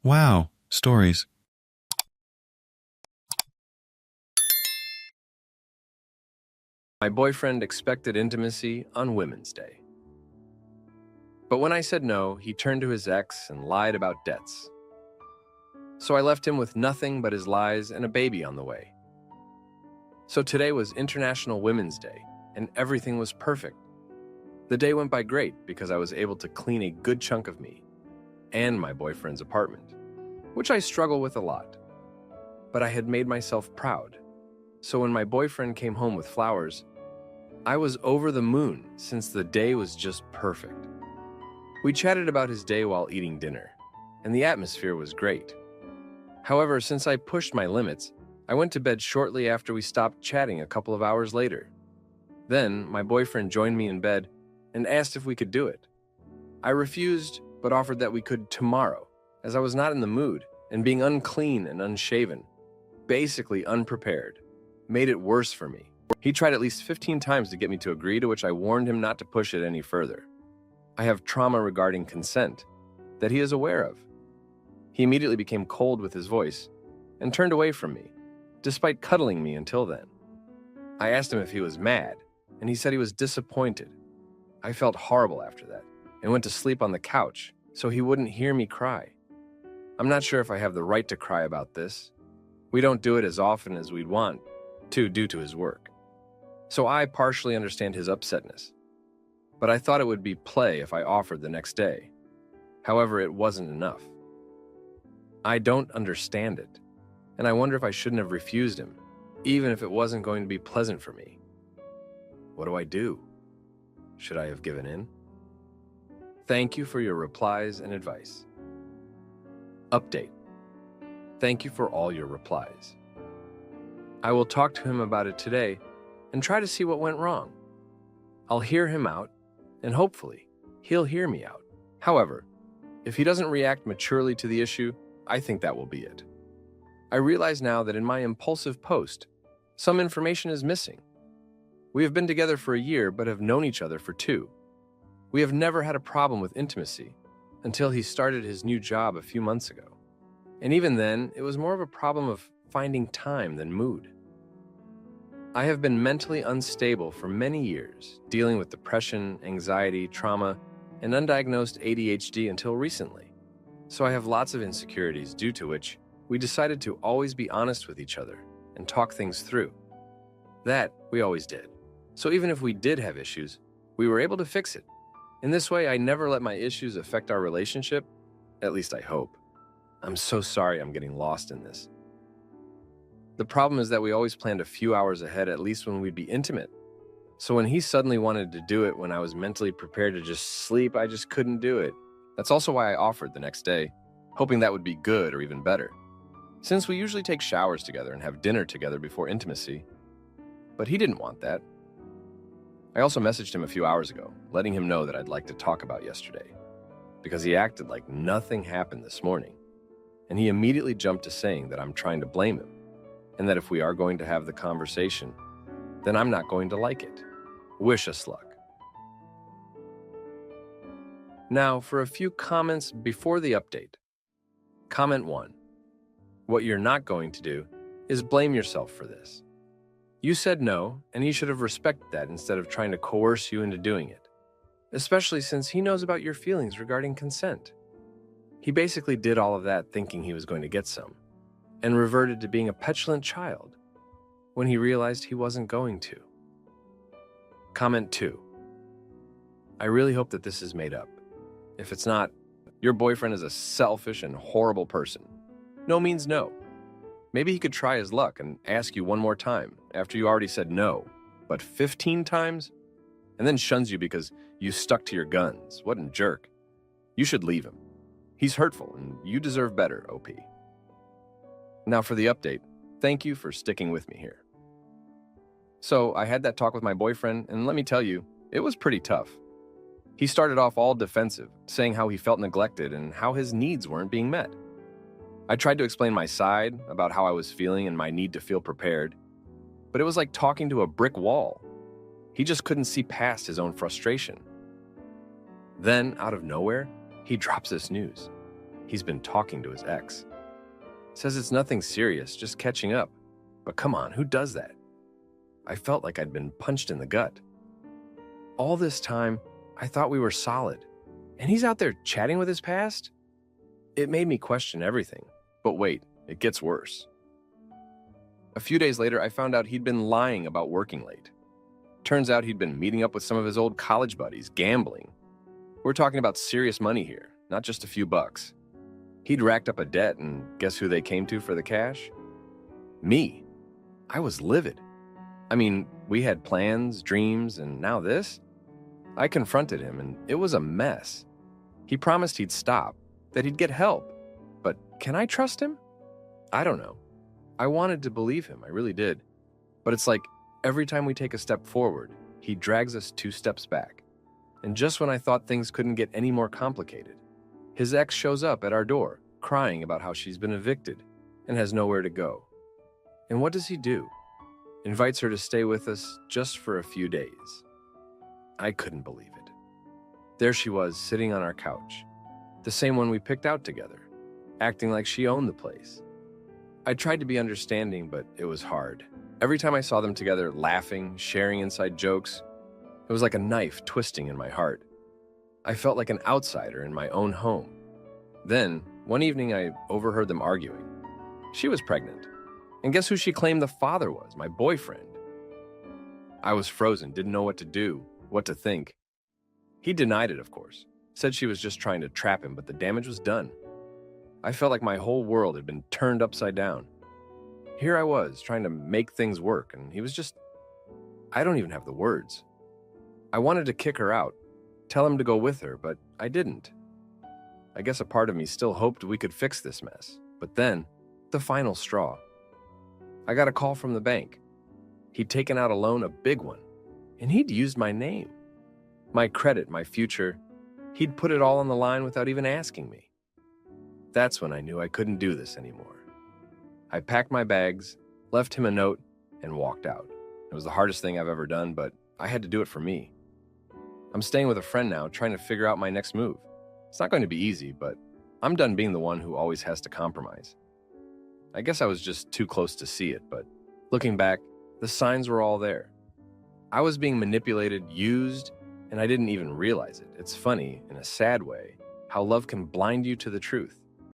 Wow, stories. My boyfriend expected intimacy on Women's Day. But when I said no, he turned to his ex and lied about debts. So I left him with nothing but his lies and a baby on the way. So today was International Women's Day, and everything was perfect. The day went by great because I was able to clean a good chunk of me and my boyfriend's apartment, which I struggle with a lot. But I had made myself proud. So when my boyfriend came home with flowers, I was over the moon since the day was just perfect. We chatted about his day while eating dinner, and the atmosphere was great. However, since I pushed my limits, I went to bed shortly after we stopped chatting a couple of hours later. Then, my boyfriend joined me in bed and asked if we could do it. I refused, but offered that we could tomorrow, as I was not in the mood, and being unclean and unshaven, basically unprepared, made it worse for me. He tried at least 15 times to get me to agree, to which I warned him not to push it any further. I have trauma regarding consent that he is aware of. He immediately became cold with his voice and turned away from me, despite cuddling me until then. I asked him if he was mad, and he said he was disappointed. I felt horrible after that and went to sleep on the couch so he wouldn't hear me cry. I'm not sure if I have the right to cry about this. We don't do it as often as we'd want to due to his work. So I partially understand his upsetness. But I thought it would be play if I offered the next day. However, it wasn't enough. I don't understand it, and I wonder if I shouldn't have refused him, even if it wasn't going to be pleasant for me. What do I do? Should I have given in? Thank you for your replies and advice. Update. Thank you for all your replies. I will talk to him about it today and try to see what went wrong. I'll hear him out, and hopefully, he'll hear me out. However, if he doesn't react maturely to the issue, I think that will be it. I realize now that in my impulsive post, some information is missing. We have been together for a year, but have known each other for 2. We have never had a problem with intimacy until he started his new job a few months ago. And even then, it was more of a problem of finding time than mood. I have been mentally unstable for many years, dealing with depression, anxiety, trauma, and undiagnosed ADHD until recently. So I have lots of insecurities, due to which we decided to always be honest with each other and talk things through. That we always did. So even if we did have issues, we were able to fix it. In this way, I never let my issues affect our relationship, at least I hope. I'm so sorry I'm getting lost in this. The problem is that we always planned a few hours ahead, at least when we'd be intimate. So when he suddenly wanted to do it when I was mentally prepared to just sleep, I just couldn't do it. That's also why I offered the next day, hoping that would be good or even better, since we usually take showers together and have dinner together before intimacy. But he didn't want that. I also messaged him a few hours ago, letting him know that I'd like to talk about yesterday, because he acted like nothing happened this morning. And he immediately jumped to saying that I'm trying to blame him, and that if we are going to have the conversation, then I'm not going to like it. Wish us luck. Now, for a few comments before the update. Comment 1. What you're not going to do is blame yourself for this. You said no, and he should have respected that instead of trying to coerce you into doing it, especially since he knows about your feelings regarding consent. He basically did all of that thinking he was going to get some, and reverted to being a petulant child when he realized he wasn't going to. Comment 2. I really hope that this is made up. If it's not, your boyfriend is a selfish and horrible person. No means no. Maybe he could try his luck and ask you one more time after you already said no, but 15 times? And then shuns you because you stuck to your guns. What a jerk. You should leave him. He's hurtful, and you deserve better, OP. Now for the update. Thank you for sticking with me here. So I had that talk with my boyfriend, and let me tell you, it was pretty tough. He started off all defensive, saying how he felt neglected and how his needs weren't being met. I tried to explain my side about how I was feeling and my need to feel prepared, but it was like talking to a brick wall. He just couldn't see past his own frustration. Then, out of nowhere, he drops this news. He's been talking to his ex. Says it's nothing serious, just catching up. But come on, who does that? I felt like I'd been punched in the gut. All this time, I thought we were solid. And he's out there chatting with his past? It made me question everything. But wait, it gets worse. A few days later, I found out he'd been lying about working late. Turns out he'd been meeting up with some of his old college buddies, gambling. We're talking about serious money here, not just a few bucks. He'd racked up a debt, and guess who they came to for the cash? Me. I was livid. I mean, we had plans, dreams, and now this? I confronted him, and it was a mess. He promised he'd stop, that he'd get help. But can I trust him? I don't know. I wanted to believe him, I really did. But it's like every time we take a step forward, he drags us 2 steps back. And just when I thought things couldn't get any more complicated, his ex shows up at our door, crying about how she's been evicted and has nowhere to go. And what does he do? Invites her to stay with us just for a few days. I couldn't believe it. There she was, sitting on our couch, the same one we picked out together, acting like she owned the place. I tried to be understanding, but it was hard. Every time I saw them together, laughing, sharing inside jokes, it was like a knife twisting in my heart. I felt like an outsider in my own home. Then, one evening, I overheard them arguing. She was pregnant. And guess who she claimed the father was? My boyfriend. I was frozen, didn't know what to do, what to think. He denied it, of course. Said she was just trying to trap him, but the damage was done. I felt like my whole world had been turned upside down. Here I was, trying to make things work, and he was just... I don't even have the words. I wanted to kick her out, tell him to go with her, but I didn't. I guess a part of me still hoped we could fix this mess. But then, the final straw. I got a call from the bank. He'd taken out a loan, a big one, and he'd used my name. My credit, my future. He'd put it all on the line without even asking me. That's when I knew I couldn't do this anymore. I packed my bags, left him a note, and walked out. It was the hardest thing I've ever done, but I had to do it for me. I'm staying with a friend now, trying to figure out my next move. It's not going to be easy, but I'm done being the one who always has to compromise. I guess I was just too close to see it, but looking back, the signs were all there. I was being manipulated, used, and I didn't even realize it. It's funny, in a sad way, how love can blind you to the truth.